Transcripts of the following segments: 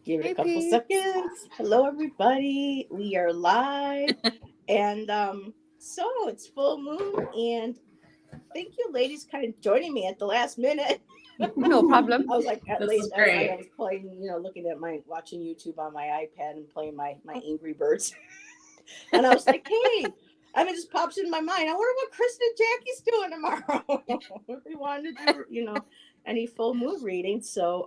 Give it a Hey, couple peeps. seconds. Hello, everybody. We are live, and so it's full moon, and thank you, ladies, kind of joining me at the last minute. No problem. I was like, at This late. is I great. was playing, looking at watching YouTube on my iPad and playing my Angry Birds, and I was like, hey. I mean, it just pops in my mind. I wonder what Kristen and Jackie's doing tomorrow. If we wanted to do, any full moon readings. So,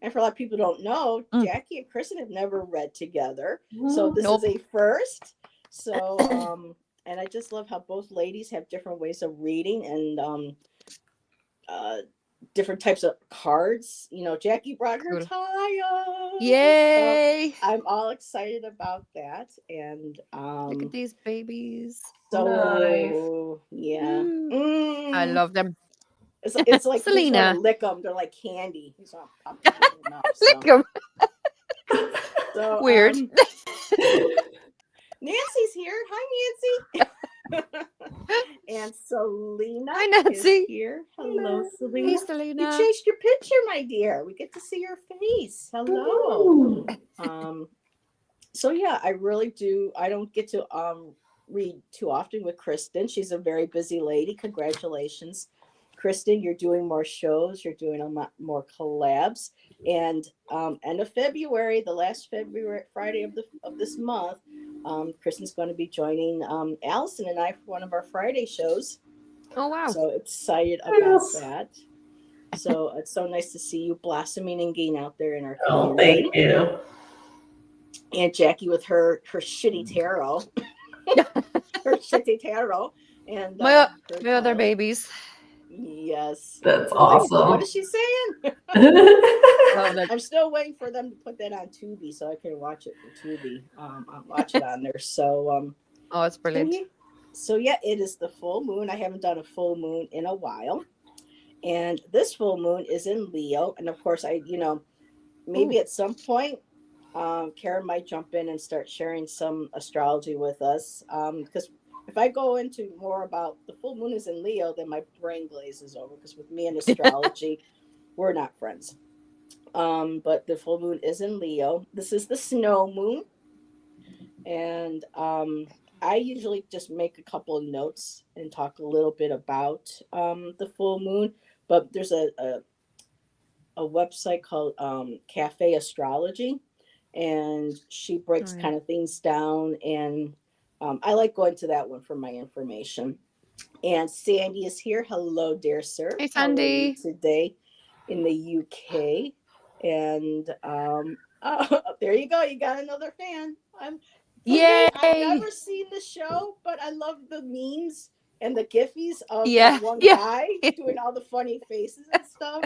and for a lot of people who don't know, Mm. Jackie and Kristen have never read together. So this is Nope. a first. So, and I just love how both ladies have different ways of reading and uh, different types of cards. Jackie brought her Cool. tile. So Yay. I'm all excited about that. And Look at these babies. Nice. so yeah. Mm. I love them. It's like you just want to Selena. lick them. They're like candy. You just want to pop them in your mouth. Lick them. So Weird. Nancy's here. Hi, Nancy. And Selena Hi, is Nancy. here. Hello, Hey, Selena. You Selena. changed your picture, my dear. We get to see your face. Hello. Woo. So yeah, I really do. I don't get to read too often with Kristen. She's a very busy lady. Congratulations, Kristen. You're doing more shows. You're doing a lot more collabs. And end of February, the last February Friday of this month, Kristen's going to be joining Allison and I for one of our Friday shows. Oh, wow. So excited about Yes. that. So it's so nice to see you blossoming and gain out there in our Oh, community. thank you. Aunt Jackie with her shitty tarot, her shitty tarot, and My, her my other tile. babies. Yes. That's What awesome. is she saying? Love that. I'm still waiting for them to put that on Tubi so I can watch it for Tubi. I'll watch it on there. So Oh, it's so brilliant. yeah, it is the full moon. I haven't done a full moon in a while, and this full moon is in Leo, and of course Ooh. maybe at some point Karen might jump in and start sharing some astrology with us. Because if I go into more about the full moon is in Leo, then my brain glazes over. Because with me and astrology, we're not friends. But the full moon is in Leo. This is the snow moon, and I usually just make a couple of notes and talk a little bit about the full moon. But there's a website called Cafe Astrology, and she Oh, breaks yeah. kind of things down. And I like going to that one for my information. And Sandy is here. Hello, dear sir. Hey, How are you Sandy. today in the UK? And there you go. You got another fan. For me, I've Yay. never seen the show, but I love the memes and the giffies of that Yeah. one Yeah. guy doing all the funny faces and stuff.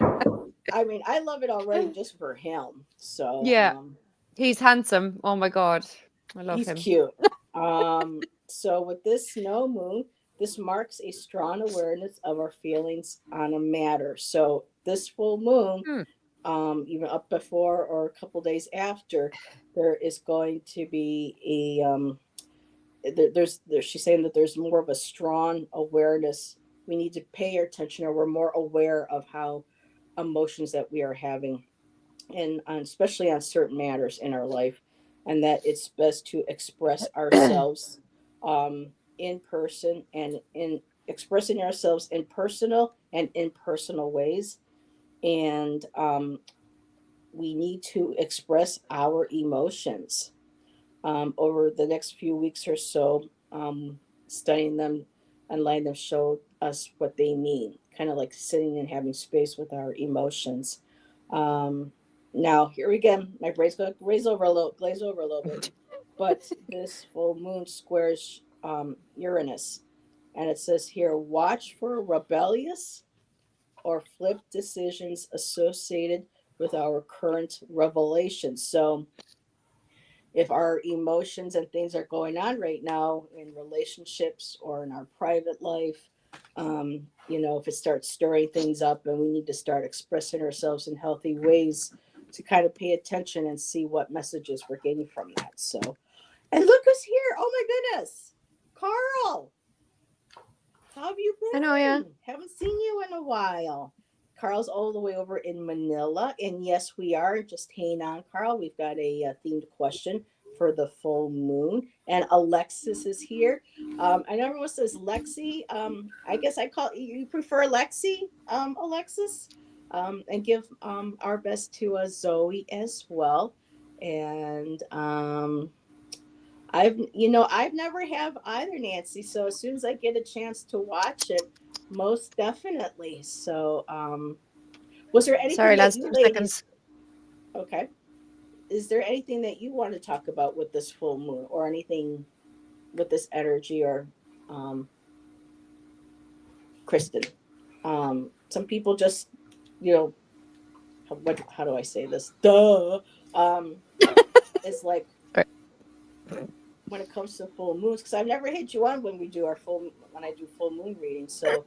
I mean, I love it already just for him. So Yeah. He's handsome. Oh, my God. I love he's him. cute. So with this snow moon, this marks a strong awareness of our feelings on a matter. So this full moon, Hmm. even up before or a couple days after, there is going to be she's saying that there's more of a strong awareness. We need to pay our attention, or we're more aware of how emotions that we are having, and especially on certain matters in our life, and that it's best to express ourselves in person, and in expressing ourselves in personal and impersonal ways. And we need to express our emotions over the next few weeks or so, studying them and letting them show us what they mean, kind of like sitting and having space with our emotions. Um, Now, here again, my brain's going to glaze over a little bit, but this full moon squares Uranus, and it says here, watch for rebellious or flip decisions associated with our current revelation. So, if our emotions and things are going on right now in relationships or in our private life, if it starts stirring things up, and we need to start expressing ourselves in healthy ways to kind of pay attention and see what messages we're getting from that. So, and look who's here. Oh my goodness. Carl, how have you I know, yeah. been? Haven't seen you in a while. Carl's all the way over in Manila. And yes, we are. Just hang on, Carl. We've got a themed question for the full moon. And Alexis is here. I know everyone says Lexi. I guess I call you prefer Lexi, Alexis. And give our best to Zoe as well. And I've never have either, Nancy. So as soon as I get a chance to watch it, most definitely. So was there anything Sorry, that lads, you 2 seconds. ladies, okay, is there anything that you want to talk about with this full moon, or anything with this energy, or um Kristen? Some people just, you know, how do I say this? Duh. Um it's like, Right. when it comes to full moons, because I've never had you on when we do when I do full moon readings. So,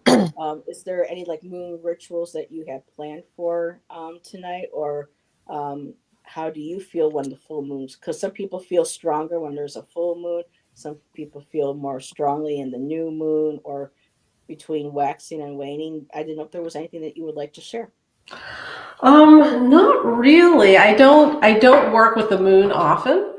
is there any like moon rituals that you have planned for tonight, or how do you feel when the full moons? Because some people feel stronger when there's a full moon. Some people feel more strongly in the new moon, or between waxing and waning. I didn't know if there was anything that you would like to share. Not really. I don't work with the moon often.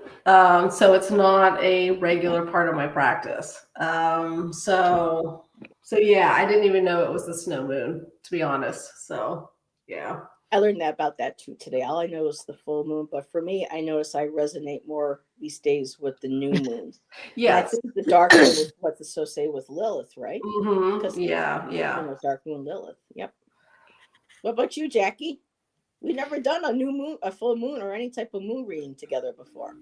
So it's not a regular part of my practice. So yeah, I didn't even know it was the snow moon, to be honest. So yeah. I learned that about that too today. All I know is the full moon, but for me, I notice I resonate more these days with the new moon. And I Yes. think the dark moon is what's associated with Lilith, right? Because, Yeah, yeah. dark moon Lilith. Yep. What about you, Jackie? We've never done a new moon, a full moon, or any type of moon reading together before.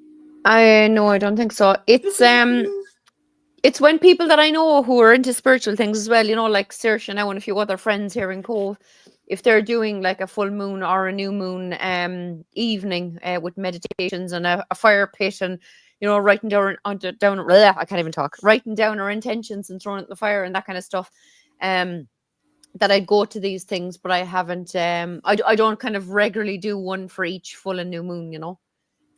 I no, I don't think so. It's when people that I know who are into spiritual things as well, like Saoirse now and a few other friends here in Cove, if they're doing like a full moon or a new moon evening with meditations and a fire pit, and writing I can't even talk, writing down our intentions and throwing it in the fire and that kind of stuff. That I'd go to these things, but I haven't. I don't kind of regularly do one for each full and new moon.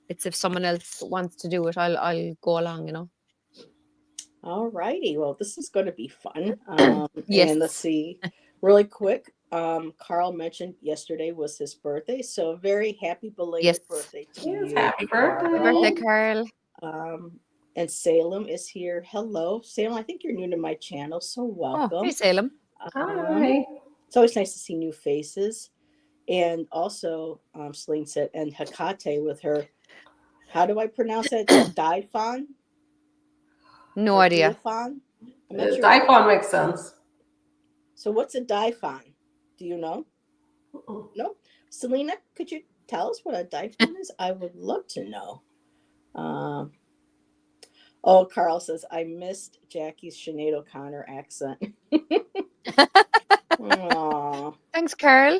It's if someone else wants to do it, I'll go along. All righty. Well, this is going to be fun. And let's Yes. see, really quick. Carl mentioned yesterday was his birthday, so very happy Yes. belated birthday to Yes, you, happy Happy birthday, Carl. birthday. Carl. Um, and Salem is here. Hello, Salem. I think you're new to my channel, so Oh, hey, welcome. Salem. Um, Hi. it's always nice to see new faces. And also, Celine said, and Hecate with her. How do I pronounce that? Diphon No or idea. Diaphon? I'm not sure. Daikon makes sense. So, what's a diphon? Do you know? Mm-mm. No. Selena, could you tell us what a diphon is? I would love to know. Um, oh, Carl says I missed Jackie's Sinead O'Connor accent. Aww. Thanks, Carl.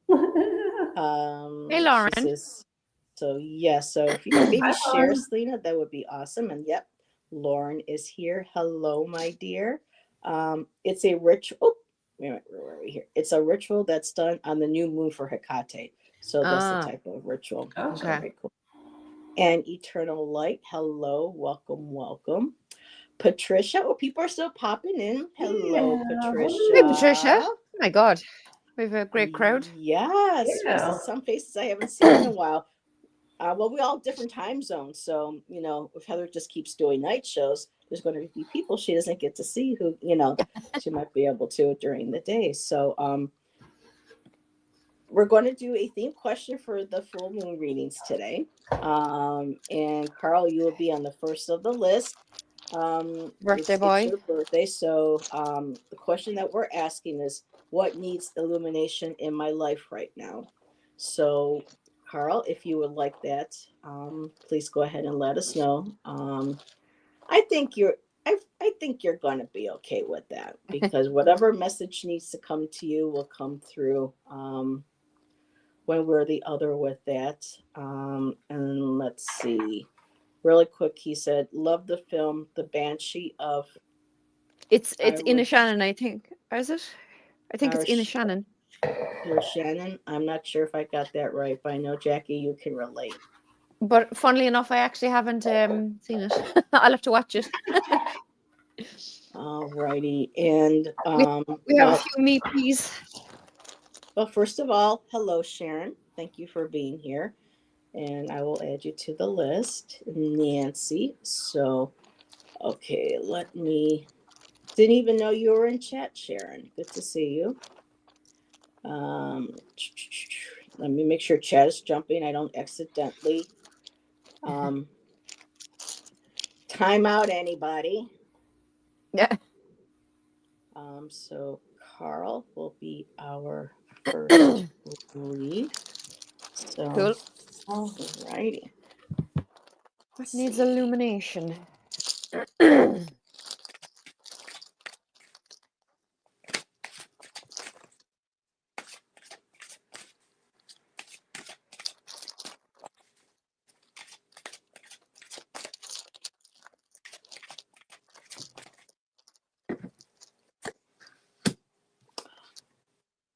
Hey, She Lauren. says, so yeah, so if you could maybe Hi, share, Lauren. Selena, that would be awesome. And yep, Lauren is here. Hello, my dear. It's a ritual. Oh, wait a minute, where are we here? It's a ritual that's done on the new moon for Hecate. So that's the Ah, type of ritual. Gotcha. okay. Very cool. And Eternal Light. Hello, welcome, welcome. Patricia. Oh, people are still popping in. Hello, Yeah. Hey, Patricia. Patricia. Oh my God, we have a great crowd. Yes, Yeah. some faces I haven't seen in a while. Well, we all have different time zones, so if Heather just keeps doing night shows, there's going to be people she doesn't get to see who she might be able to during the day. So we're going to do a theme question for the full moon readings today. And Carl, you will be on the first of the list. Birthday It's boy. your birthday, so the question that we're asking is, what needs illumination in my life right now? So, Carl, if you would like that, please go ahead and let us know. I think you're. I think you're going to be okay with that, because whatever message needs to come to you will come through. When we're the other with that. And let's see. Really quick, he said, love the film The Banshee of It's Ina Irish Shannon, I think. Is it? I think it's Ina Irish Shannon. Shannon. I'm not sure if I got that right, but I know, Jackie, you can relate. But funnily enough, I actually haven't seen it. I'll have to watch it. All righty. And We we have a well, few meepies. Well, first of all, hello, Sharon. Thank you for being here. And I will add you to the list, Nancy. So, okay, let me. Didn't even know you were in chat, Sharon. Good to see you. Um, Let me make sure chat is jumping. I don't accidentally um, time out anybody. Yeah. So Carl will be our first lead. So, Cool. all righty. What Let's needs see. illumination?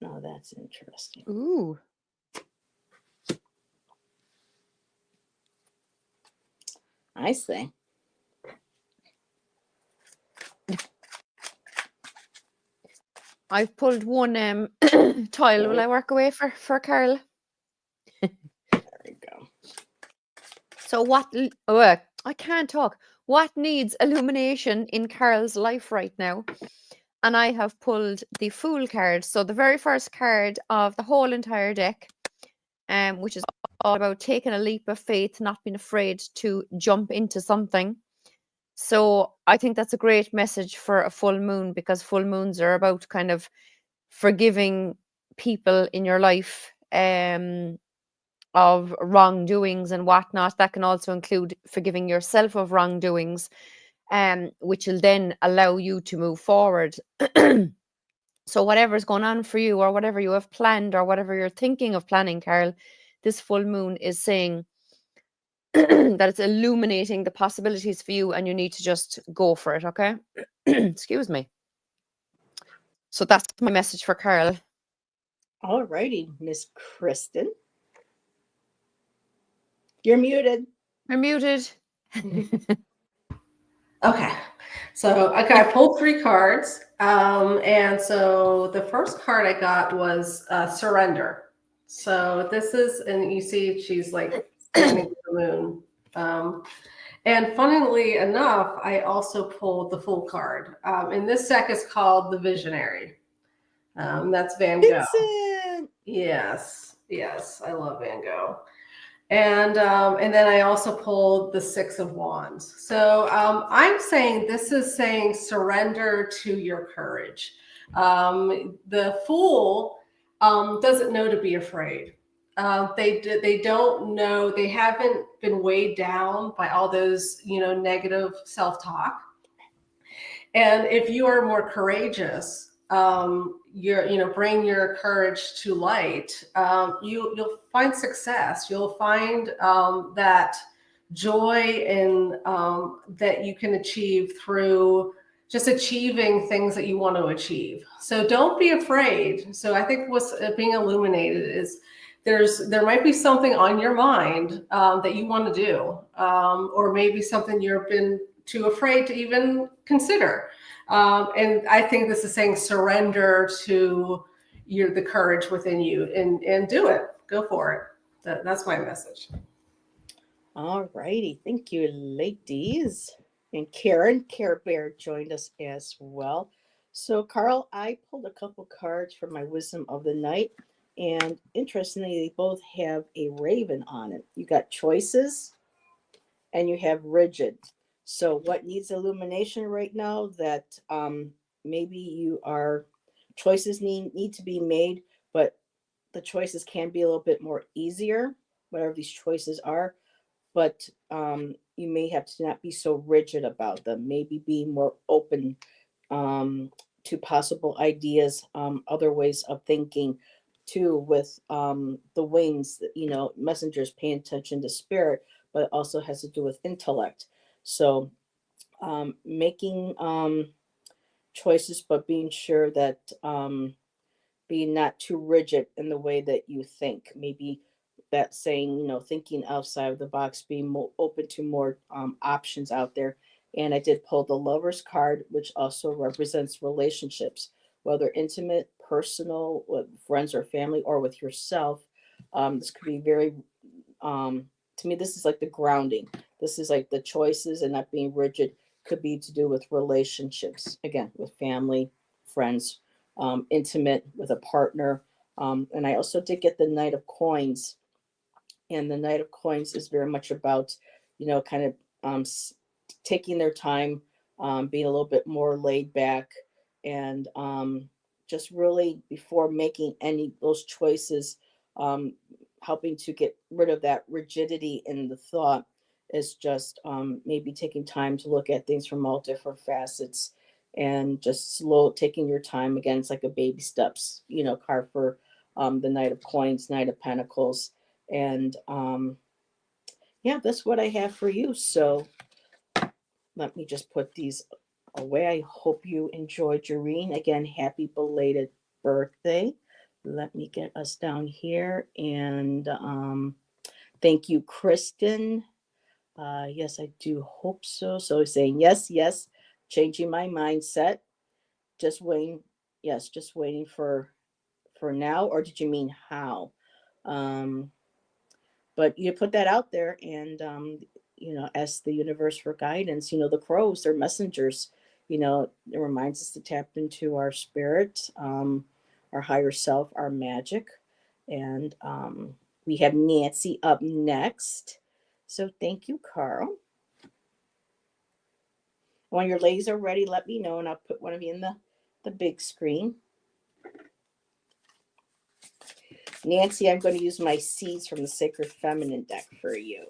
Oh, that's interesting. Ooh. I see. I've pulled one tile. Will I work away for Carl? There we go. So I can't talk. What needs illumination in Carl's life right now? And I have pulled the Fool card. So the very first card of the whole entire deck, which is all about taking a leap of faith, not being afraid to jump into something. So I think that's a great message for a full moon, because full moons are about kind of forgiving people in your life of wrongdoings and whatnot. That can also include forgiving yourself of wrongdoings, which will then allow you to move forward. So whatever's going on for you, or whatever you have planned, or whatever you're thinking of planning, Carol, this full moon is saying that it's illuminating the possibilities for you, and you need to just go for it, okay? Excuse me. So that's my message for Carol. All righty, Miss Kristen. You're muted. You're muted. Okay. So I pulled 3 cards. And so the first card I got was surrender. So this is, and you see she's like standing with the moon. And funnily enough, I also pulled the Fool card. And this deck is called the Visionary. That's Van Gogh. Vincent. Yes, yes, I love Van Gogh. And then I also pulled the 6 of Wands. So I'm saying this is saying surrender to your courage. The Fool doesn't know to be afraid. They don't know. They haven't been weighed down by all those negative self-talk. And if you are more courageous, bring your courage to light. You'll find success. You'll find that joy and that you can achieve through just achieving things that you want to achieve. So don't be afraid. So I think what's being illuminated is there might be something on your mind that you want to do, or maybe something you've been too afraid to even consider. And I think this is saying surrender to the courage within you and do it. Go for it. That's my message. All righty. Thank you, ladies. And Karen Care Bear joined us as well. So, Carl, I pulled a couple cards for my wisdom of the night. And interestingly, they both have a raven on it. You got choices and you have rigid. So, what needs illumination right now? That maybe choices need to be made, but the choices can be a little bit more easier, whatever these choices are. But you may have to not be so rigid about them. Maybe be more open to possible ideas, other ways of thinking, too, with the wings. Messengers paying attention to spirit, but it also has to do with intellect. So making choices, but being sure that being not too rigid in the way that you think. Maybe that saying, thinking outside of the box, being more open to more options out there. And I did pull the Lover's card, which also represents relationships, whether intimate, personal with friends or family or with yourself. This could be very, to me, this is like the grounding. This is like the choices and not being rigid. Could be to do with relationships, again, with family, friends, intimate with a partner. And I also did get the Knight of Coins, and the Knight of Coins is very much about, kind of taking their time, being a little bit more laid back, and just really before making any those choices, um, helping to get rid of that rigidity in the thought is just maybe taking time to look at things from all different facets and just slow taking your time. Again, it's like a baby steps, card for the Knight of Coins, Knight of Pentacles. And yeah, that's what I have for you. So let me just put these away. I hope you enjoyed your reading. Again, happy belated birthday. Let me get us down here. And thank you, Kristen. Yes, I do hope so. So saying yes, yes, changing my mindset. Just waiting. Yes, just waiting for now. Or did you mean how? Um, but you put that out there, and ask the universe for guidance. The crows, they're messengers. It reminds us to tap into our spirit, our higher self, our magic. And we have Nancy up next. So thank you, Carl. When your ladies are ready, let me know, and I'll put one of you in the big screen. Nancy, I'm going to use my seeds from the Sacred Feminine deck for you.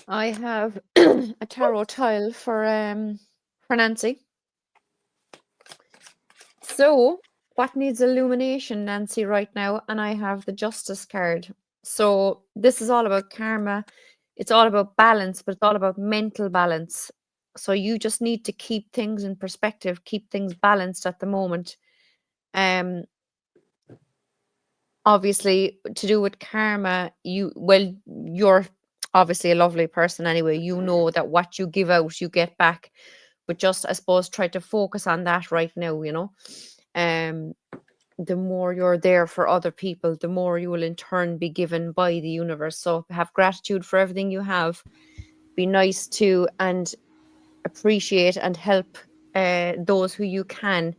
I have a tarot tile for Nancy. So, what needs illumination, Nancy, right now? And I have the Justice card. So, this is all about karma. It's all about balance, but it's all about mental balance. So, you just need to keep things in perspective, keep things balanced at the moment. Obviously, to do with karma, you're obviously a lovely person anyway. You know that what you give out, you get back. But just, I suppose, try to focus on that right now, the more you're there for other people, the more you will in turn be given by the universe. So have gratitude for everything you have. Be nice to and appreciate and help those who you can,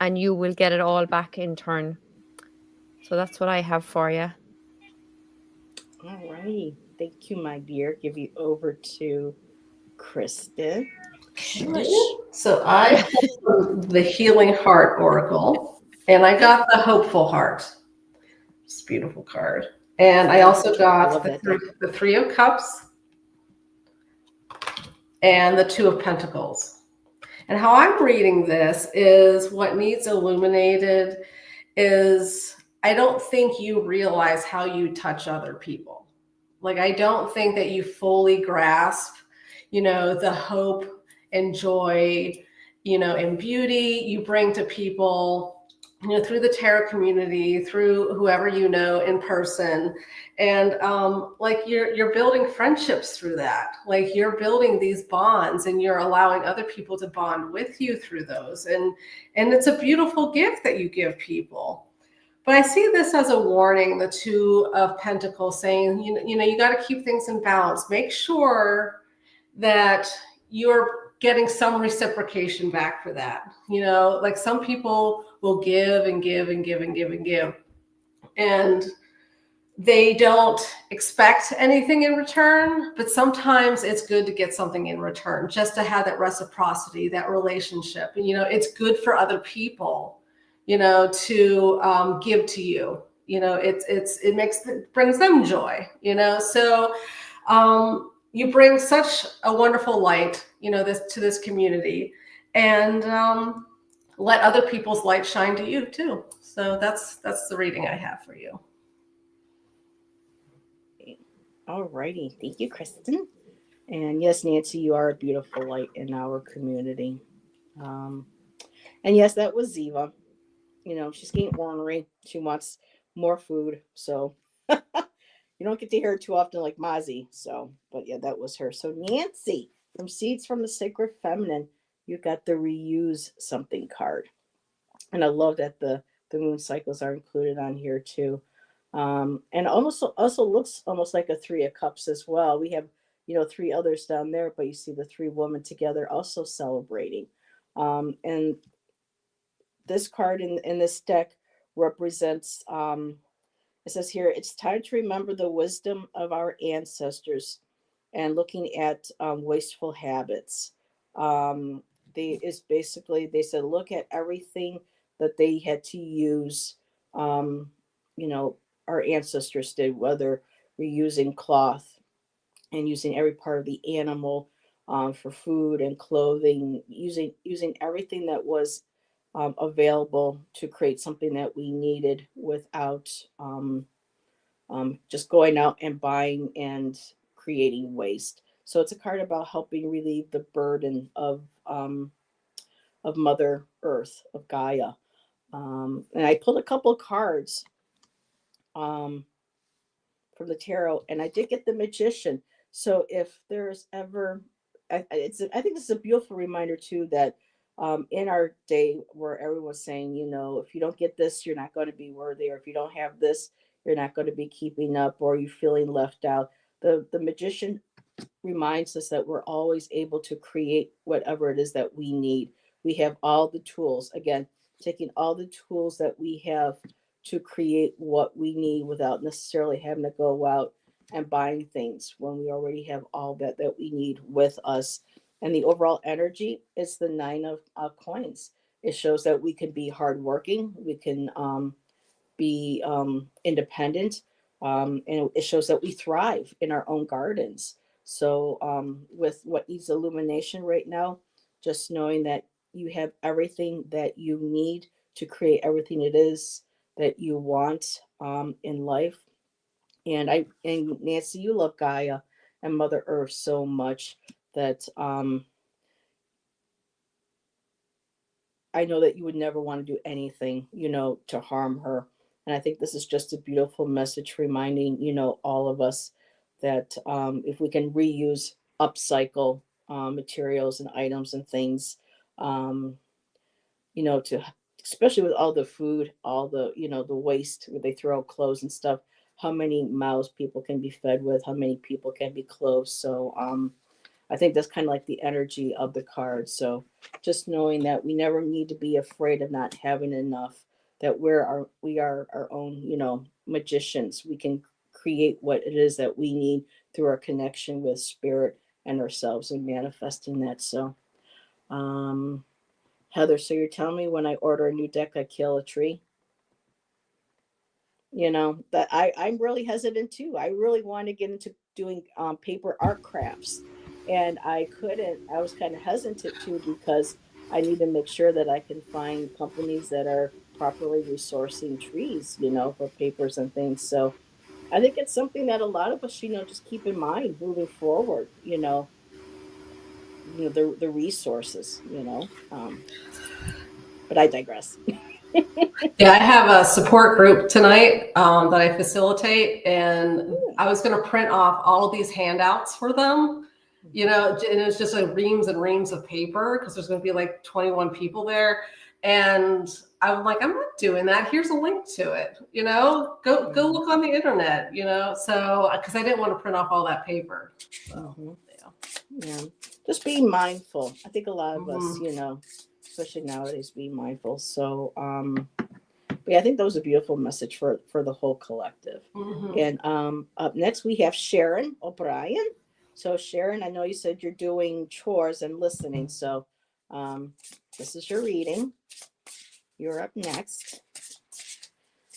and you will get it all back in turn. So that's what I have for you. All righty. Thank you, my dear. Give you over to Kristen. Shush. So I pulled the Healing Heart Oracle, and I got the Hopeful Heart. It's a beautiful card. And I also I got love that. the Three of Cups and the Two of Pentacles. And how I'm reading this is what needs illuminated is I don't think you realize how you touch other people. Like, I don't think that you fully grasp, the hope and joy, and beauty you bring to people, through the tarot community, through whoever in person. And like you're building friendships through that. Like, you're building these bonds and you're allowing other people to bond with you through those. And it's a beautiful gift that you give people. But I see this as a warning, the Two of Pentacles, saying, you got to keep things in balance. Make sure that you're getting some reciprocation back for that. Like, some people will give and give and give and give and give, and they don't expect anything in return. But sometimes it's good to get something in return, just to have that reciprocity, that relationship. And, it's good for other people, to give to you. It brings them joy. So you bring such a wonderful light, to this community, and let other people's light shine to you too. So that's the reading I have for you. All righty. Thank you, Kristen. And yes, Nancy, you are a beautiful light in our community. Um, and yes, that was Ziva. You know, she's getting ornery. She wants more food. So you don't get to hear her too often like Mozzie. So, but yeah, that was her. So Nancy, from Seeds from the Sacred Feminine, you got the reuse something card. And I love that the moon cycles are included on here too. And almost also looks almost like a three of cups as well. We have, you know, three others down there, but you see the three women together also celebrating. And this card in this deck represents, it says here, it's time to remember the wisdom of our ancestors and looking at wasteful habits. Um, they is basically, they said, look at everything that they had to use, um, you know, our ancestors did, whether we're using cloth and using every part of the animal for food and clothing, using everything that was available to create something that we needed without just going out and buying and creating waste. So it's a card about helping relieve the burden of Mother Earth, of Gaia. And I pulled a couple of cards um, from the tarot, and I did get the Magician. So if there's ever, I think this is a beautiful reminder too that in our day where everyone's saying, you know, if you don't get this, you're not going to be worthy, or if you don't have this, you're not going to be keeping up, or you're feeling left out. The Magician reminds us that we're always able to create whatever it is that we need. We have all the tools. Again, taking all the tools that we have to create what we need without necessarily having to go out and buying things when we already have all that we need with us. And the overall energy is the nine of coins. It shows that we can be hardworking. We can be independent, and it shows that we thrive in our own gardens. So, with what needs illumination right now, just knowing that you have everything that you need to create everything it is that you want in life. And Nancy, you love Gaia and Mother Earth so much that I know that you would never want to do anything, you know, to harm her. And I think this is just a beautiful message reminding, you know, all of us that if we can reuse, upcycle materials and items and things, um, you know, to especially with all the food, all the, you know, the waste where they throw out clothes and stuff, how many mouths people can be fed with, how many people can be clothed. So, I think that's kind of like the energy of the card. So just knowing that we never need to be afraid of not having enough, that we are our own, you know, magicians. We can create what it is that we need through our connection with spirit and ourselves and manifesting that. So Heather, so you're telling me when I order a new deck I kill a tree? You know, that I'm really hesitant too. I really want to get into doing paper art crafts, and I was kind of hesitant too because I need to make sure that I can find companies that are properly resourcing trees, you know, for papers and things. So I think it's something that a lot of us, you know, just keep in mind moving forward, the resources, but I digress. Yeah, I have a support group tonight that I facilitate, and I was going to print off all of these handouts for them, you know, and it's just like reams and reams of paper because there's going to be like 21 people there. And I'm like, I'm not doing that. Here's a link to it, you know, go look on the internet, you know, so because I didn't want to print off all that paper. So, Yeah, just being mindful. I think a lot of us, you know, especially nowadays, being mindful. So, yeah, I think that was a beautiful message for the whole collective. And up next we have Sharon O'Brien. So Sharon, I know you said you're doing chores and listening. So, this is your reading. You're up next.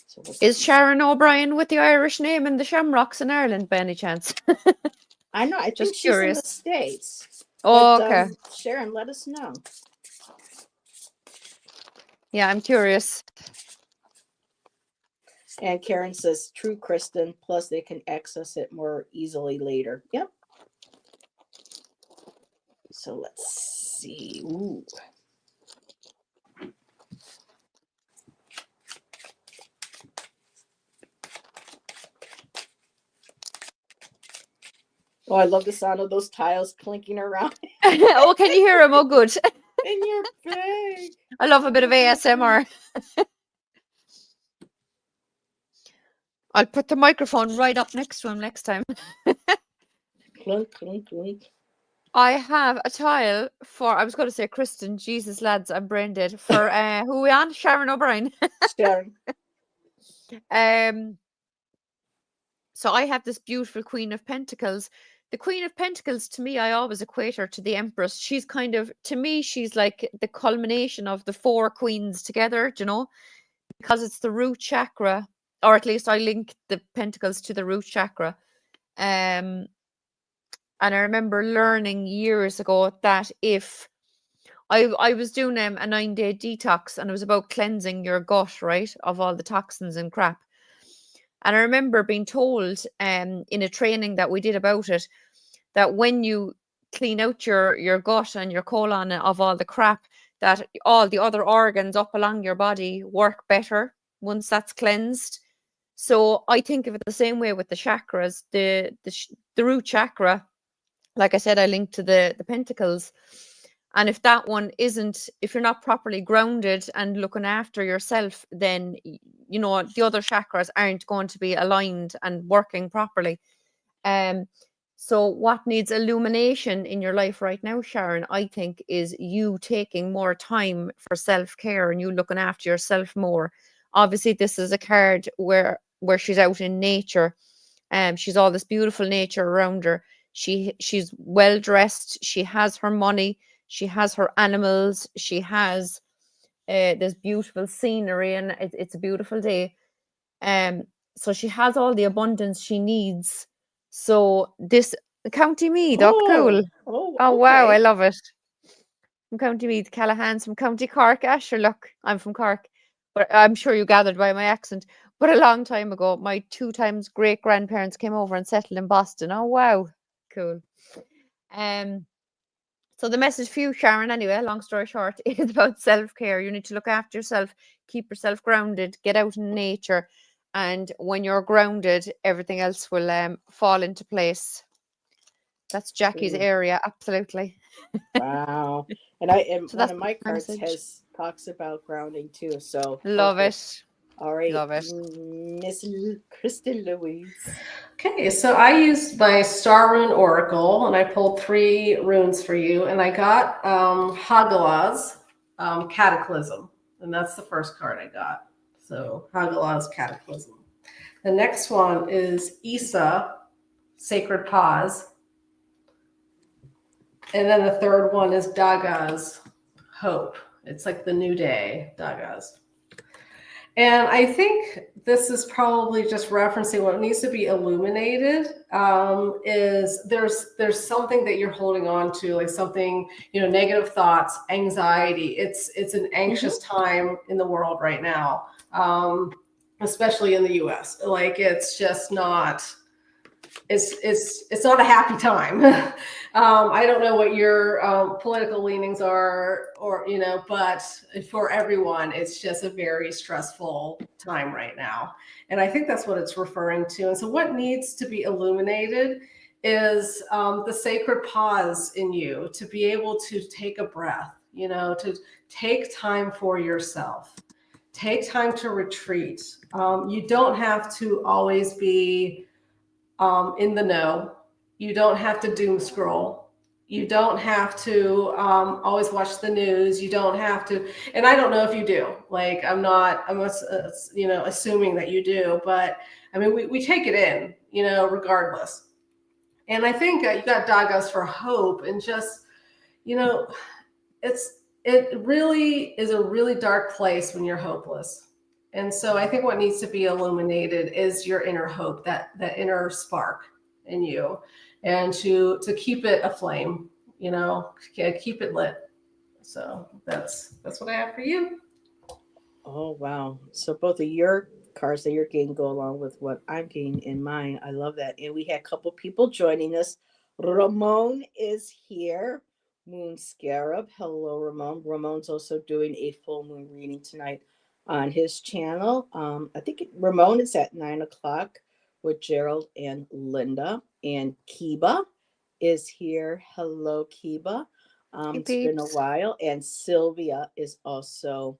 So Is Sharon O'Brien with the Irish name and the Shamrocks in Ireland by any chance? I know. I think Just she's in the curious. States. Oh, But okay. Sharon, let us know. Yeah, I'm curious. And Karen says, true, Kristen. Plus, they can access it more easily later. Yep. So let's see. Ooh. Oh, I love the sound of those tiles clinking around Oh, can you hear him? Oh, good. in your bag. I love a bit of ASMR. I'll put the microphone right up next to him next time. Clunk, clunk, clunk. I have a tile for, I was going to say Kristen, Jesus lads, I'm brain dead. For who are we on? Sharon O'Brien. Sharon. So I have this beautiful Queen of Pentacles. The Queen of Pentacles, to me, I always equate her to the Empress. She's kind of, to me, she's like the culmination of the four queens together, do you know, because it's the root chakra, or at least I link the pentacles to the root chakra. And I remember learning years ago that if I was doing a 9-day detox, and it was about cleansing your gut, right, of all the toxins and crap. And I remember being told in a training that we did about it, that when you clean out your gut and your colon of all the crap, that all the other organs up along your body work better once that's cleansed. So I think of it the same way with the chakras. The root chakra, like I said, I linked to the pentacles. And if that one isn't, if you're not properly grounded and looking after yourself, then, you know, the other chakras aren't going to be aligned and working properly. So what needs illumination in your life right now, Sharon, I think, is you taking more time for self-care and you looking after yourself more. Obviously, this is a card where she's out in nature. She's all this beautiful nature around her. She's well dressed. She has her money. She has her animals. She has this beautiful scenery, and it's a beautiful day. So she has all the abundance she needs. So this County Meath, oh cool. Oh wow, I love it. From County Meath, Callahan's from County Cork. Asher, look, I'm from Cork, but I'm sure you gathered by my accent. But a long time ago, my 2 times great grandparents came over and settled in Boston. Oh wow, cool. So the message for you, Sharon, anyway, long story short, is about self-care. You need to look after yourself, keep yourself grounded, get out in nature. And when you're grounded, everything else will fall into place. That's Jackie's area, absolutely. Wow. And So one that's of my my cards message. talks about grounding too. So Love perfect. it. All right, Love it. Miss Kristen Louise. Okay, so I used my Star Rune Oracle, and I pulled 3 runes for you, and I got Hagalaz Cataclysm, and that's the first card I got. So Hagalaz Cataclysm. The next one is Isa Sacred Pause, and then the third one is Daga's Hope. It's like the new day, Daga's. And I think this is probably just referencing what needs to be illuminated. Is there's something that you're holding on to, like something, you know, negative thoughts, anxiety. It's an anxious time in the world right now, especially in the U.S. Like it's just not. It's not a happy time. I don't know what your political leanings are, or you know, but for everyone, it's just a very stressful time right now, and I think that's what it's referring to. And so, what needs to be illuminated is the sacred pause in you to be able to take a breath. You know, to take time for yourself, take time to retreat. You don't have to always be in the know. You don't have to doom scroll. You don't have to always watch the news. You don't have to, and I don't know if you do. Like I'm you know, assuming that you do, but I mean, we take it in, you know, regardless. And I think you got Dagas for hope, and just, you know, it really is a really dark place when you're hopeless. And so I think what needs to be illuminated is your inner hope, that inner spark in you, and to keep it aflame, you know, keep it lit. So that's what I have for you. Oh wow. So both of your cards that you're getting go along with what I'm getting in mine. I love that. And we had a couple people joining us. Ramon is here. Moon Scarab. Hello, Ramon. Ramon's also doing a full moon reading tonight on his channel. I think Ramon is at 9 o'clock with Gerald and Linda. And Kiba is here. Hello, Kiba. Hey, It's been a peeps. while. And Sylvia is also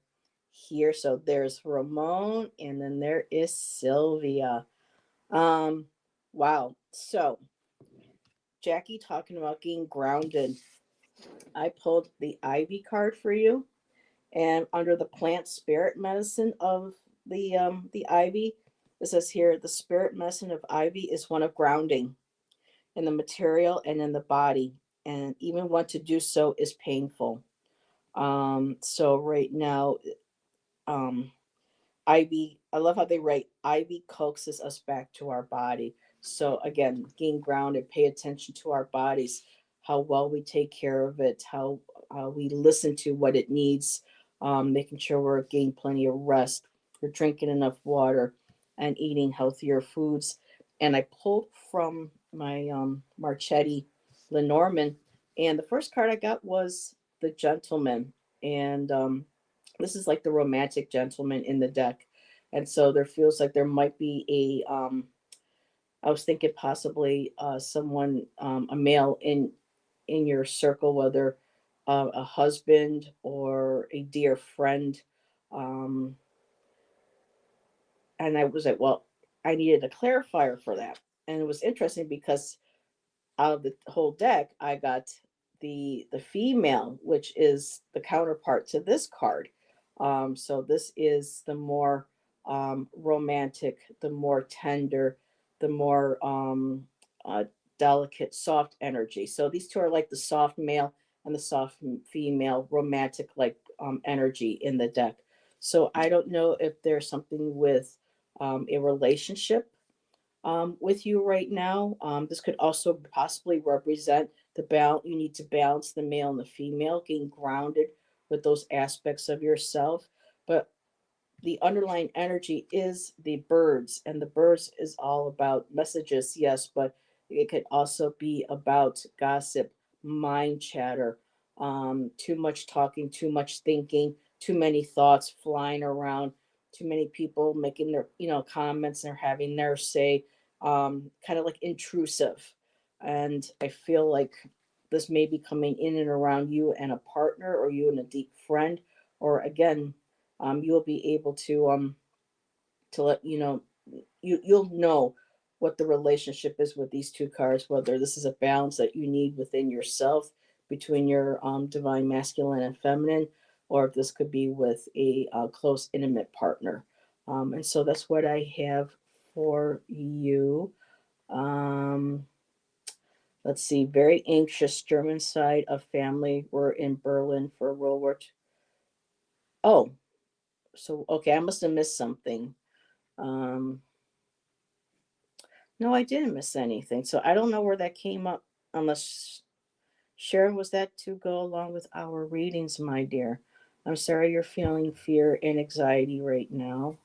here. So there's Ramon and then there is Sylvia. Um, wow. So Jackie talking about getting grounded. I pulled the Ivy card for you, and under the plant spirit medicine of the Ivy, it says here the spirit medicine of Ivy is one of grounding in the material and in the body, and even when to do so is painful. So right now, um, Ivy, I love how they write Ivy coaxes us back to our body. So again, getting grounded, pay attention to our bodies, how well we take care of it, how we listen to what it needs, making sure we're getting plenty of rest, we're drinking enough water, and eating healthier foods. And I pulled from my Marchetti Lenormand, and the first card I got was the Gentleman, and this is like the romantic gentleman in the deck. And so there feels like there might be I was thinking possibly someone, a male in your circle, whether a husband or a dear friend. Um, and I was like, well, I needed a clarifier for that. And it was interesting because out of the whole deck, I got the female, which is the counterpart to this card. So this is the more romantic, the more tender, the more delicate, soft energy. So these two are like the soft male and the soft female, romantic like energy in the deck. So I don't know if there's something with a relationship with you right now. This could also possibly represent the balance. You need to balance the male and the female, getting grounded with those aspects of yourself. But the underlying energy is the birds, and the birds is all about messages, yes, but it could also be about gossip, mind chatter, too much talking, too much thinking, too many thoughts flying around, too many people making their comments and having their say, kind of like intrusive. And I feel like this may be coming in and around you and a partner, or you and a deep friend, or again, you'll be able to let you'll know what the relationship is with these two cards, whether this is a balance that you need within yourself between your divine masculine and feminine, or if this could be with a close intimate partner. And so that's what I have for you. um let's see, very anxious German side of family were in Berlin for World War II. Oh, so okay, I must have missed something. Um, no, I didn't miss anything. So I don't know where that came up, unless Sharon, was that to go along with our readings, my dear? I'm sorry you're feeling fear and anxiety right now.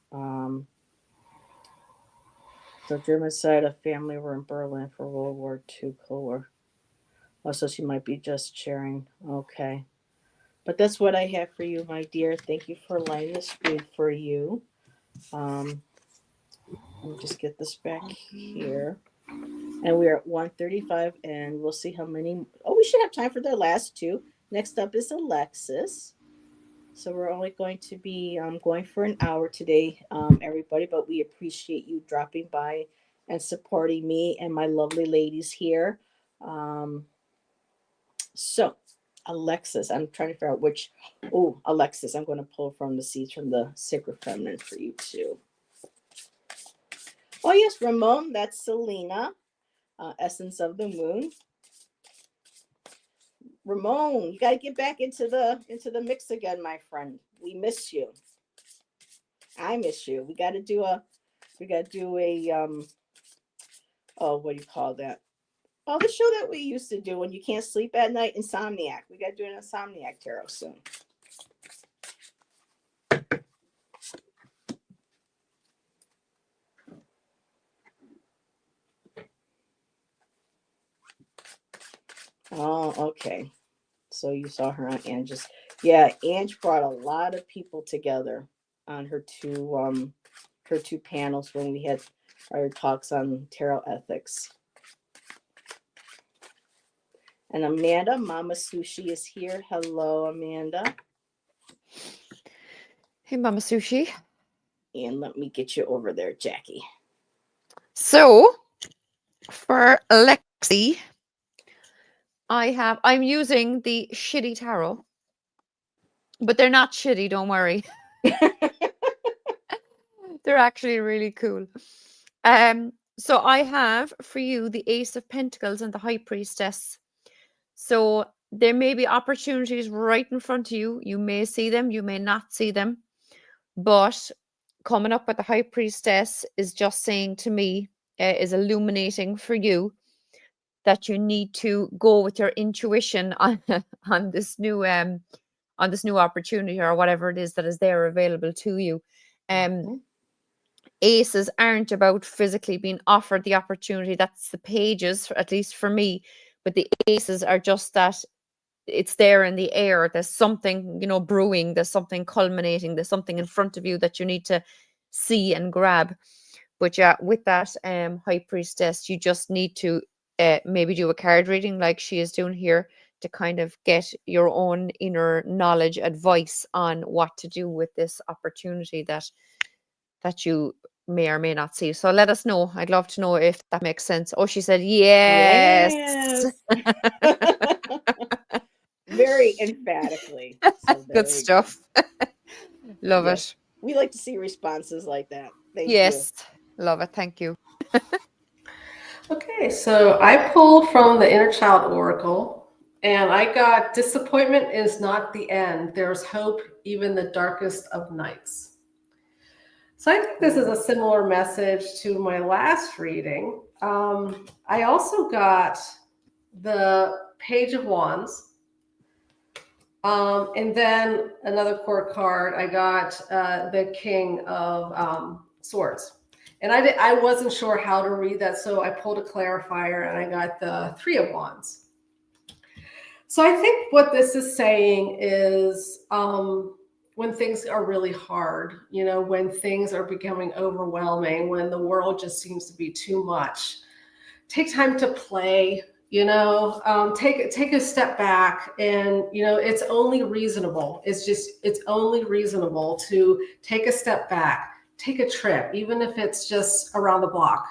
So German side of family were in Berlin for World War II Cold War. Oh, so she might be just sharing. Okay. But that's what I have for you, my dear. Thank you for letting this read for you. Um, let me just get this back here. And we're at 1:35, and we'll see how many. Oh, we should have time for the last two. Next up is Alexis. So we're only going to be going for an hour today, everybody, but we appreciate you dropping by and supporting me and my lovely ladies here. Um, so, Alexis, I'm trying to figure out which. Oh, Alexis, I'm going to pull from the seeds from the Sacred Feminine for you too. Oh, yes, Ramon, that's Selena, Essence of the Moon. Ramon, you got to get back into the mix again, my friend. We miss you. I miss you. We got to do a oh, what do you call that? Oh, the show that we used to do when you can't sleep at night, Insomniac. We got to do an Insomniac tarot soon. Oh, okay. So you saw her on Angie's. Yeah, Ange brought a lot of people together on her two panels when we had our talks on tarot ethics. And Amanda, Mama Sushi is here. Hello, Amanda. Hey, Mama Sushi. And let me get you over there, Jackie. So for Lexi, I'm using the shitty tarot, but they're not shitty, don't worry. They're actually really cool. So I have for you the Ace of Pentacles and the High Priestess. So there may be opportunities right in front of you. You may see them, you may not see them. But coming up with the High Priestess is just saying to me, is illuminating for you that you need to go with your intuition on on this new opportunity or whatever it is that is there available to you. Aces aren't about physically being offered the opportunity. That's the pages, at least for me. But the aces are just that it's there in the air. There's something, brewing. There's something culminating. There's something in front of you that you need to see and grab. But yeah, with that High Priestess, you just need to maybe do a card reading like she is doing here to kind of get your own inner knowledge, advice on what to do with this opportunity that you may or may not see. So let us know. I'd love to know if that makes sense. Oh, she said yes. Very emphatically. So Good stuff. Love yes. it. We like to see responses like that. Thank you. Yes. Love it. Thank you. Okay, so I pulled from the Inner Child Oracle, and I got disappointment is not the end. There's hope, even the darkest of nights. So I think this is a similar message to my last reading. I also got the Page of Wands. And then another court card, I got the King of Swords. And I wasn't sure how to read that, so I pulled a clarifier and I got the Three of Wands. So I think what this is saying is when things are really hard, when things are becoming overwhelming, when the world just seems to be too much, take time to play. Take a step back, and it's only reasonable. It's only reasonable to take a step back, take a trip, even if it's just around the block.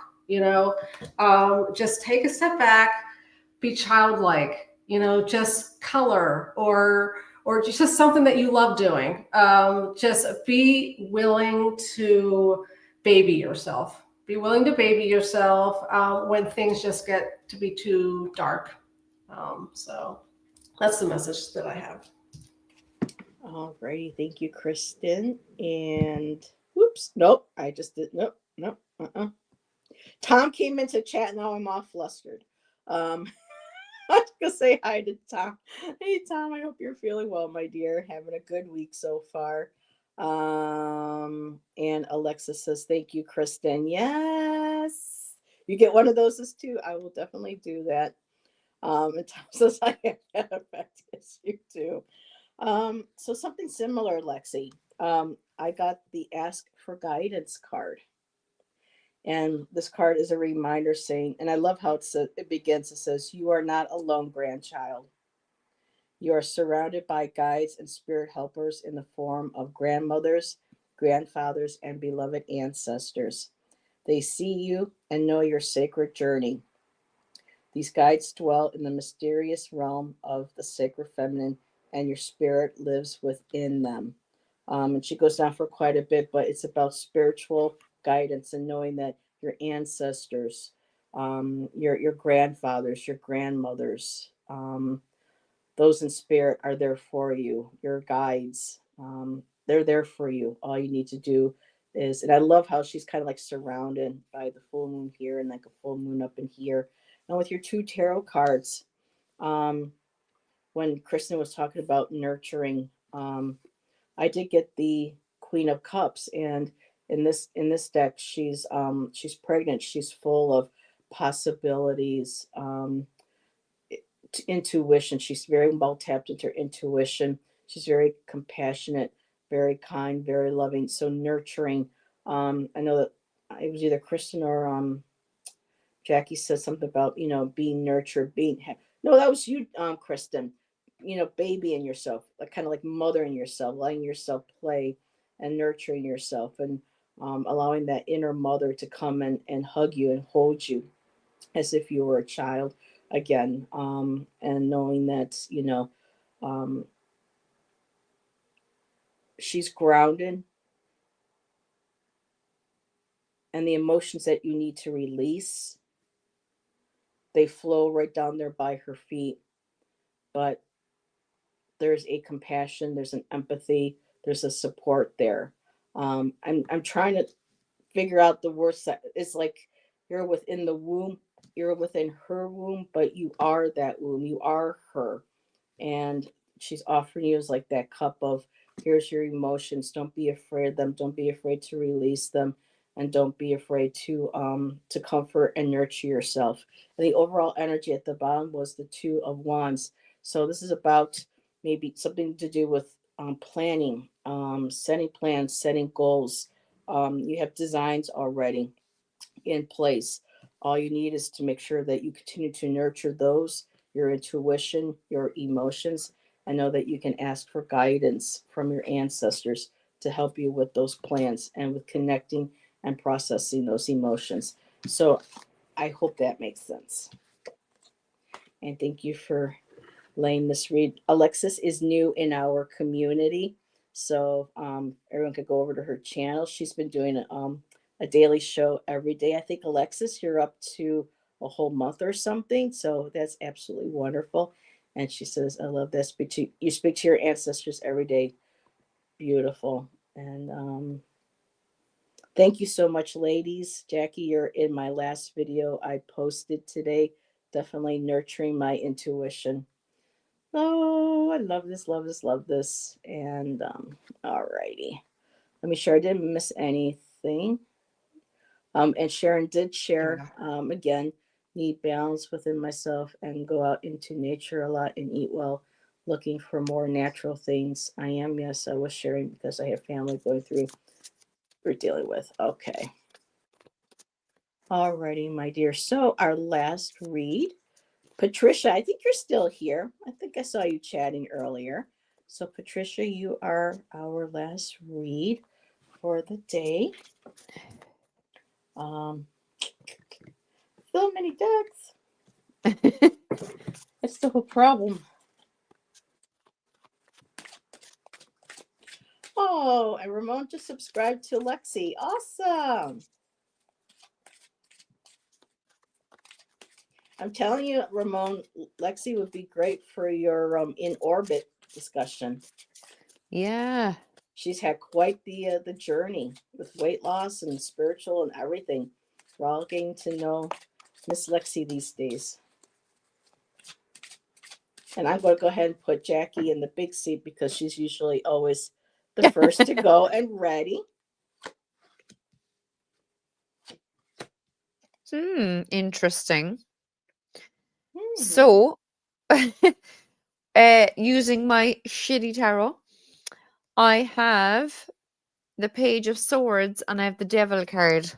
Just take a step back, be childlike. Just color or just something that you love doing. Just be willing to baby yourself. Be willing to baby yourself when things just get to be too dark. So that's the message that I have. All righty. Thank you, Kristen. And whoops. Nope. I just did. Nope. Tom came into chat. Now I'm all flustered. I was going to say hi to Tom. Hey, Tom. I hope you're feeling well, my dear. Having a good week so far. And Alexa says, thank you, Kristen. Yes. You get one of those too. I will definitely do that. And Tom says, I have that effect. Yes, you do. So something similar, Lexi. I got the Ask for Guidance card. And this card is a reminder saying, and I love how it begins. It says, you are not alone, grandchild. You are surrounded by guides and spirit helpers in the form of grandmothers, grandfathers, and beloved ancestors. They see you and know your sacred journey. These guides dwell in the mysterious realm of the sacred feminine, and your spirit lives within them. And she goes down for quite a bit, but it's about spiritual guidance and knowing that your ancestors, your grandfathers, your grandmothers, those in spirit are there for you. Your guides, they're there for you. All you need to do is, and I love how she's kind of like surrounded by the full moon here and like a full moon up in here. And with your two tarot cards, when Kristen was talking about nurturing, I did get the Queen of Cups, and in this deck, she's pregnant. She's full of possibilities. intuition. She's very well tapped into her intuition. She's very compassionate, very kind, very loving, so nurturing. I know that it was either Kristen or Jackie said something about, being nurtured, no, that was you, Kristen. Babying yourself, like kind of like mothering yourself, letting yourself play and nurturing yourself, and allowing that inner mother to come and hug you and hold you as if you were a child again, and knowing that, um, she's grounded, and the emotions that you need to release, they flow right down there by her feet. But there's a compassion, there's an empathy, there's a support there. I'm trying to figure out the words. That it's like you're within the womb, you're within her womb, but you are that womb, you are her. And she's offering you as like that cup of, here's your emotions, don't be afraid of them, don't be afraid to release them, and don't be afraid to comfort and nurture yourself. And the overall energy at the bottom was the Two of Wands. So this is about maybe something to do with planning, setting plans, setting goals. You have designs already in place. All you need is to make sure that you continue to nurture those, your intuition, your emotions, and know that you can ask for guidance from your ancestors to help you with those plans and with connecting and processing those emotions. So I hope that makes sense. And thank you for letting this read. Alexis is new in our community, so everyone could go over to her channel. She's been doing a daily show every day. I think, Alexis, you're up to a whole month or something, so that's absolutely wonderful. And she says, I love that. You speak to your ancestors every day. Beautiful. And thank you so much, ladies. Jackie, you're in my last video I posted today. Definitely nurturing my intuition. Oh, I love this, love this, love this. And all righty. Let me sure I didn't miss anything. And Sharon did share again, need balance within myself and go out into nature a lot and eat well, looking for more natural things. I am, yes, I was sharing because I have family going through we're dealing with. Okay. All righty, my dear. So our last read. Patricia, I think you're still here. I think I saw you chatting earlier. So, Patricia, you are our last read for the day. So many ducks. That's still a problem. Oh, and Ramon just subscribed to Lexi. Awesome. I'm telling you, Ramon, Lexi would be great for your in orbit discussion. Yeah. She's had quite the journey with weight loss and spiritual and everything. We're all getting to know Miss Lexi these days. And I'm going to go ahead and put Jackie in the big seat because she's usually always the first to go and ready. Interesting. So, using my shitty tarot, I have the Page of Swords and I have the Devil card.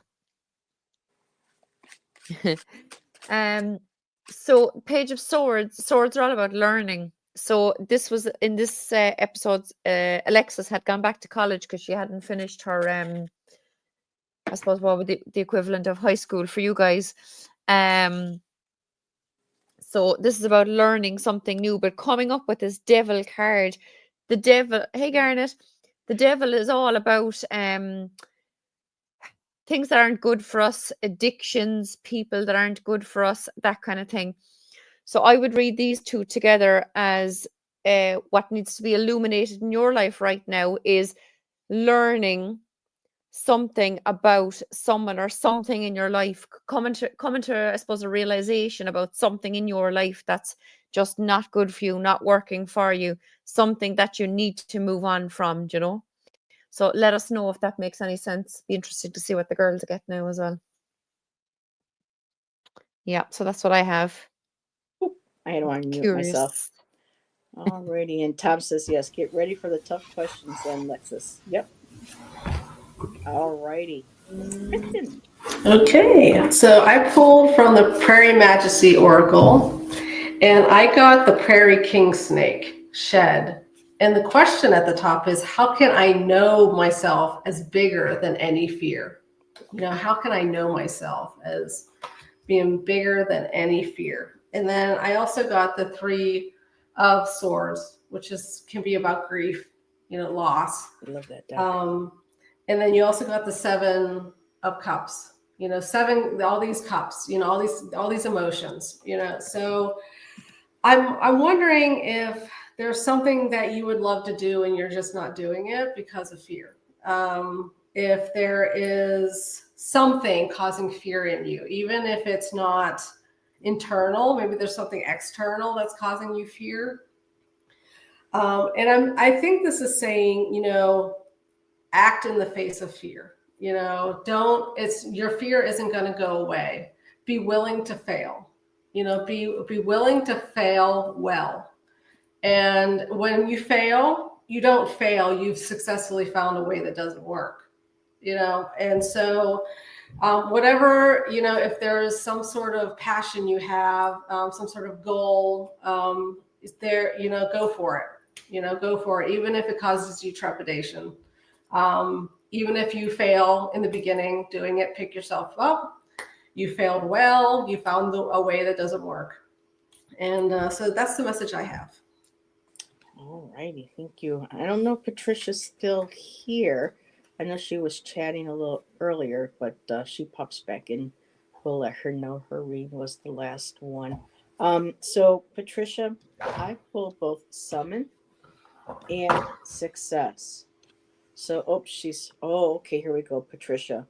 So Page of Swords are all about learning. So this was in this episode, Alexis had gone back to college because she hadn't finished her I suppose what would the equivalent of high school for you guys. So this is about learning something new, but coming up with this Devil card. The Devil, hey Garnet, the Devil is all about things that aren't good for us, addictions, people that aren't good for us, that kind of thing. So I would read these two together as what needs to be illuminated in your life right now is learning something about someone or something in your life, coming to I suppose a realization about something in your life that's just not good for you, not working for you, something that you need to move on from, you know. So let us know if that makes any sense. Be interested to see what the girls get now as well. Yeah, so that's what I have. I don't want to mute myself. Curious. Alrighty, and Tom says yes. Get ready for the tough questions, then, Lexus. Yep. Alrighty, Kristen. Okay, so I pulled from the Prairie Majesty Oracle, and I got the Prairie King Snake shed. And the question at the top is, how can I know myself as bigger than any fear? How can I know myself as being bigger than any fear? And then I also got the Three of Swords, which can be about grief, loss. I love that deck. And then you also got the Seven of Cups, seven, all these cups, all these emotions, So I'm wondering if there's something that you would love to do and you're just not doing it because of fear. If there is something causing fear in you, even if it's not internal, maybe there's something external that's causing you fear. And I think this is saying, act in the face of fear. Your fear isn't going to go away. Be willing to fail. Be willing to fail well. And when you fail, you don't fail. You've successfully found a way that doesn't work. And so whatever, if there is some sort of passion you have, some sort of goal, is there, go for it. Go for it, even if it causes you trepidation. Even if you fail in the beginning doing it, pick yourself up. You failed well. You found a way that doesn't work. And so that's the message I have. All righty, thank you. I don't know if Patricia's still here. I know she was chatting a little earlier, but she pops back in. We'll let her know her read was the last one. So Patricia, I pulled both summon and success. So, okay, here we go, Patricia.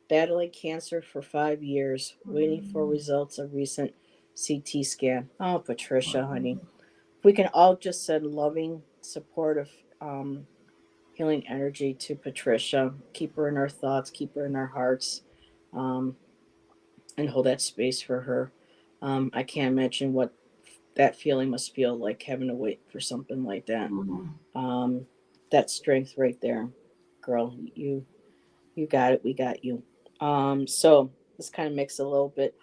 Battling cancer for 5 years, waiting for results of recent CT scan. Oh, Patricia, honey. We can all just send loving, supportive, healing energy to Patricia. Keep her in our thoughts, keep her in our hearts, um, and hold that space for her. I can't imagine what that feeling must feel like, having to wait for something like that. Um, that strength right there, girl. You got it. We got you. So this kind of makes a little bit.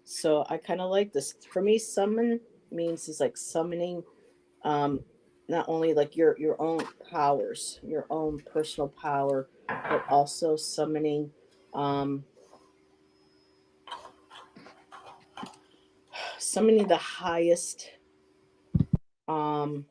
So I kind of like this. For me, summon means is like summoning, um, not only like your own powers, your own personal power, but also um, summoning the highest, um,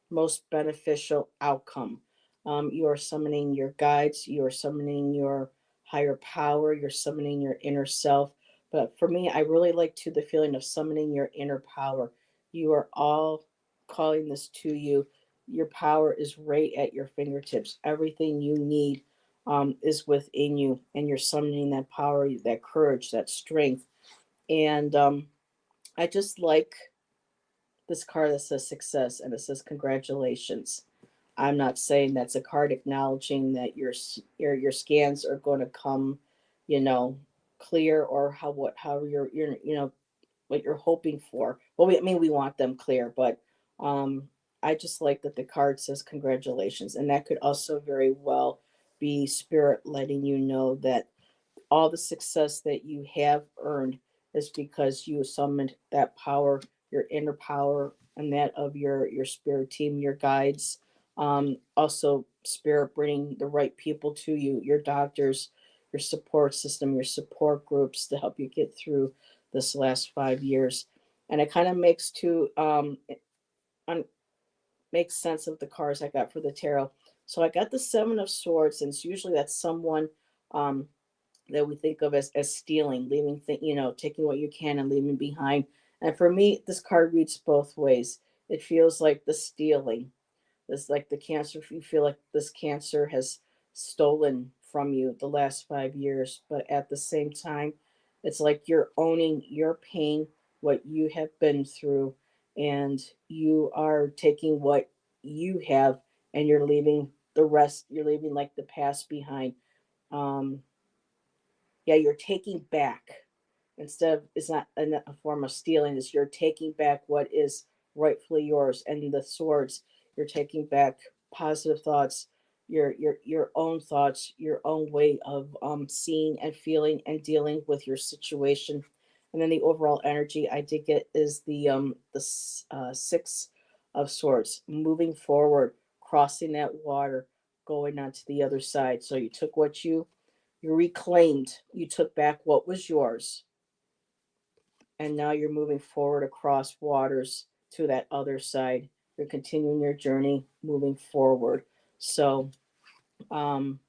most beneficial outcome. You are summoning your guides, you are summoning your higher power, you're summoning your inner self. But for me, I really like to the feeling of summoning your inner power. You are all calling this to you. Your power is right at your fingertips. Everything you need is within you, and you're summoning that power, that courage, that strength. And I just like this card that says success and it says congratulations. I'm not saying that's a card acknowledging that your scans are going to come, you know, clear, or how you're what you're hoping for. Well, I mean we want them clear, but I just like that the card says congratulations, and that could also very well be spirit letting you know that all the success that you have earned is because you summoned that power, your inner power, and that of your spirit team, your guides. Also, spirit bringing the right people to you, your doctors, your support system, your support groups to help you get through this last 5 years. And it kind of makes sense of the cards I got for the tarot. So I got the Seven of Swords, and it's usually that's someone um, that we think of as stealing, leaving, taking what you can and leaving behind. And for me, this card reads both ways. It feels like the stealing. It's like the cancer. You feel like this cancer has stolen from you the last 5 years, but at the same time, it's like you're owning your pain, what you have been through, and you are taking what you have and you're leaving the rest. You're leaving like the past behind. Um, yeah, you're taking back. instead of, it's not a form of stealing, it's you're taking back what is rightfully yours. And the swords, you're taking back positive thoughts, your own thoughts, your own way of seeing and feeling and dealing with your situation. And then the overall energy I did get is the six of swords, moving forward, crossing that water, going on to the other side. So you took what you reclaimed, you took back what was yours, and now you're moving forward across waters to that other side. You're continuing your journey, moving forward. So, um,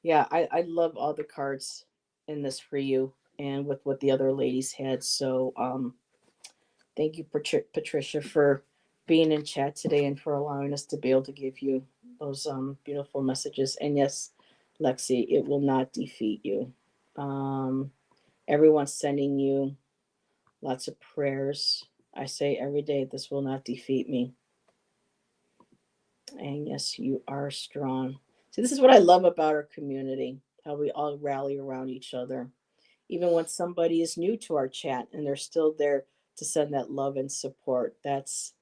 yeah, I love all the cards in this for you, and with what the other ladies had. So, thank you, Patricia, for being in chat today and for allowing us to be able to give you those beautiful messages. And yes, Lexi, it will not defeat you. Um, Everyone's sending you lots of prayers. I say every day, this will not defeat me. And yes, you are strong. So this is what I love about our community, how we all rally around each other. Even when somebody is new to our chat and they're still there to send that love and support. That's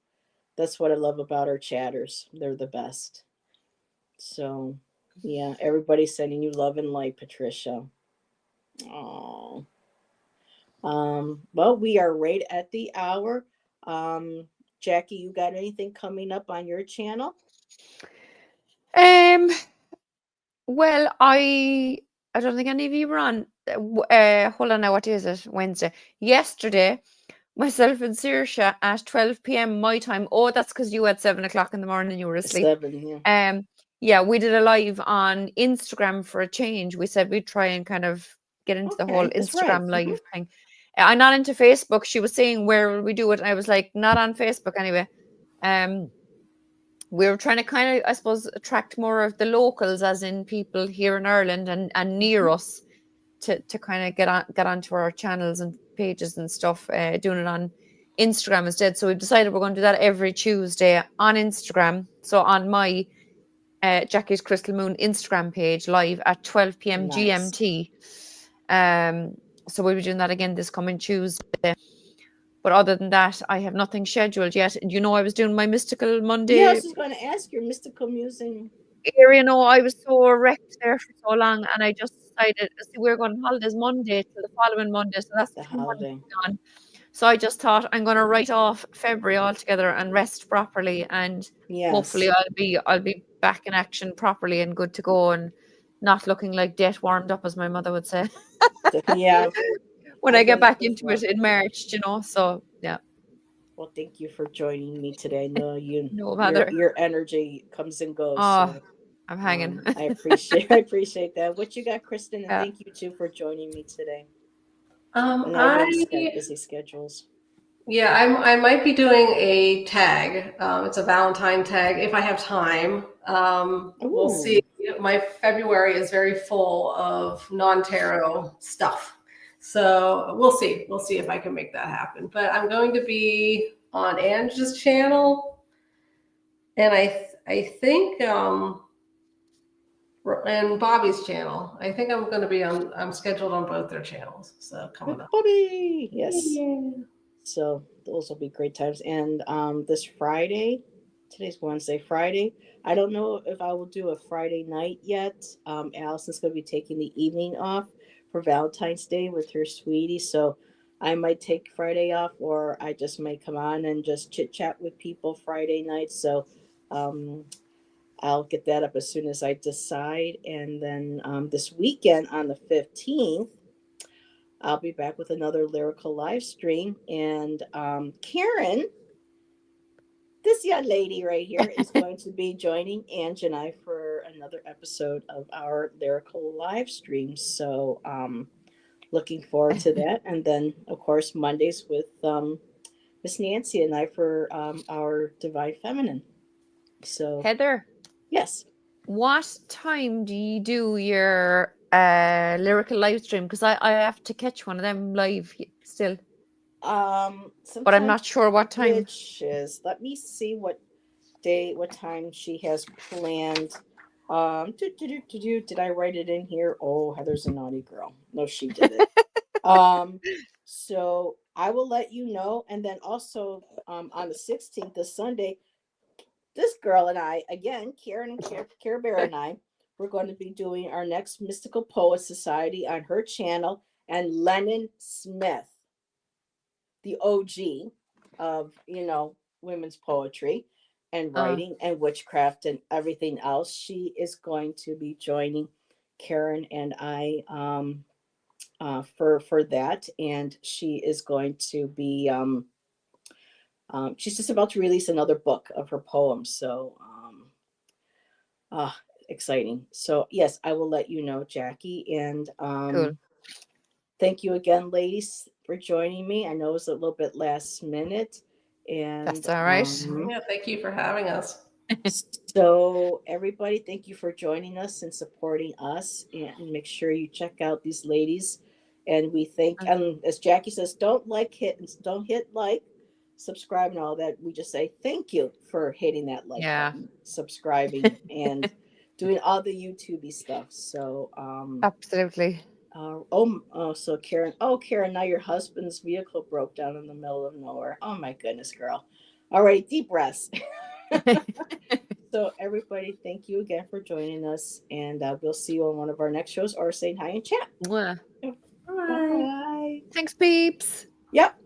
what I love about our chatters. They're the best. So yeah, everybody's sending you love and light, Patricia. Oh. Well, we are right at the hour. Jackie, you got anything coming up on your channel? Um, well, I don't think any of you were on. Hold on now, what is it? Wednesday. Yesterday, myself and Saoirse at 12 p.m. my time. Oh, that's because you had 7 o'clock in the morning, you were asleep. 7, yeah. Yeah, we did a live on Instagram for a change. We said we'd try and kind of get into the whole Okay, that's right. Instagram live thing. I'm not into Facebook. She was saying, where will we do it? And I was like, not on Facebook anyway. Um, we were trying to kind of, I suppose, attract more of the locals, as in people here in Ireland and near us, to kind of get onto our channels and pages and stuff, doing it on Instagram instead. So we've decided we're going to do that every Tuesday on Instagram. So on my Jackie's Crystal Moon Instagram page, live at 12 p.m. Nice. GMT. So we'll be doing that again this coming Tuesday. But other than that, I have nothing scheduled yet. And I was doing my Mystical Yeah, I Monday was just going to ask your mystical musing. area. I was so wrecked there for so long, and I just decided, see, we're going on holidays Monday till the following Monday, so that's The 2 months holiday. gone. So I just thought I'm going to write off February altogether and rest properly, and hopefully Yes. I'll be back in action properly and good to go, and not looking like debt warmed up, as my mother would say, Yeah, when I I get get it back as into it well. in March. So yeah, Well, thank you for joining me today. I know no your bother. your energy comes and goes, Oh, so I'm hanging. I appreciate I appreciate that. What you got, Kristen, and Yeah. thank you too for joining me today. I know I everyone's got busy schedules. Yeah, I might be doing a tag. It's a Valentine tag if I have time. We'll see. Ooh, My February is very full of non-tarot stuff. So we'll see. We'll see if I can make that happen. But I'm going to be on Angie's channel, and I think and Bobby's channel. I think I'm going to be on. I'm scheduled on both their channels. So with coming up. Bobby. Yes. Yeah. So those will be great times. And this Friday, today's Wednesday, Friday. I don't know if I will do a Friday night yet. Allison's going to be taking the evening off for Valentine's Day with her sweetie. So I might take Friday off, or I just might come on and just chit chat with people Friday night. So um, I'll get that up as soon as I decide. And then this weekend on the 15th, I'll be back with another lyrical live stream. And Karen, this young lady right here, is going to be joining Ange and I for another episode of our lyrical live stream. So looking forward to that. And then, of course, Mondays with Miss Nancy and I for our Divine Feminine. So, Heather, yes. what time do you do your lyrical live stream? Because I have to catch one of them live still, but I'm Sometime not sure what time. which is, let me see what time she has planned. Did I write it in here? Oh, Heather's a naughty girl. No, she didn't. Um, so I will let you know. And then also on the 16th, this Sunday, this girl and I, again, Karen and Care Bear and I, we're going to be doing our next Mystical Poet Society on her channel. And Lennon Smith, the OG of, women's poetry and Uh, writing and witchcraft and everything else, she is going to be joining Karen and I for that, and she is going to be she's just about to release another book of her poems. So uh, exciting. So yes, I will let you know, Jackie, and cool. thank you again, ladies, for joining me. I know it's a little bit last minute, and That's all right. Yeah, thank you for having us. so everybody, thank you for joining us and supporting us, and make sure you check out these ladies. And we thank, and as Jackie says, don't hit like, subscribe, and all that. We just say thank you for hitting that like Yeah, button, subscribing, and doing all the YouTubey stuff. So absolutely. so Karen, oh Karen, now your husband's vehicle broke down in the middle of nowhere. Oh my goodness, girl. All right, deep breaths. So everybody, thank you again for joining us, and we'll see you on one of our next shows or saying hi in chat. Mwah. Bye. Bye. Thanks, peeps. Yep.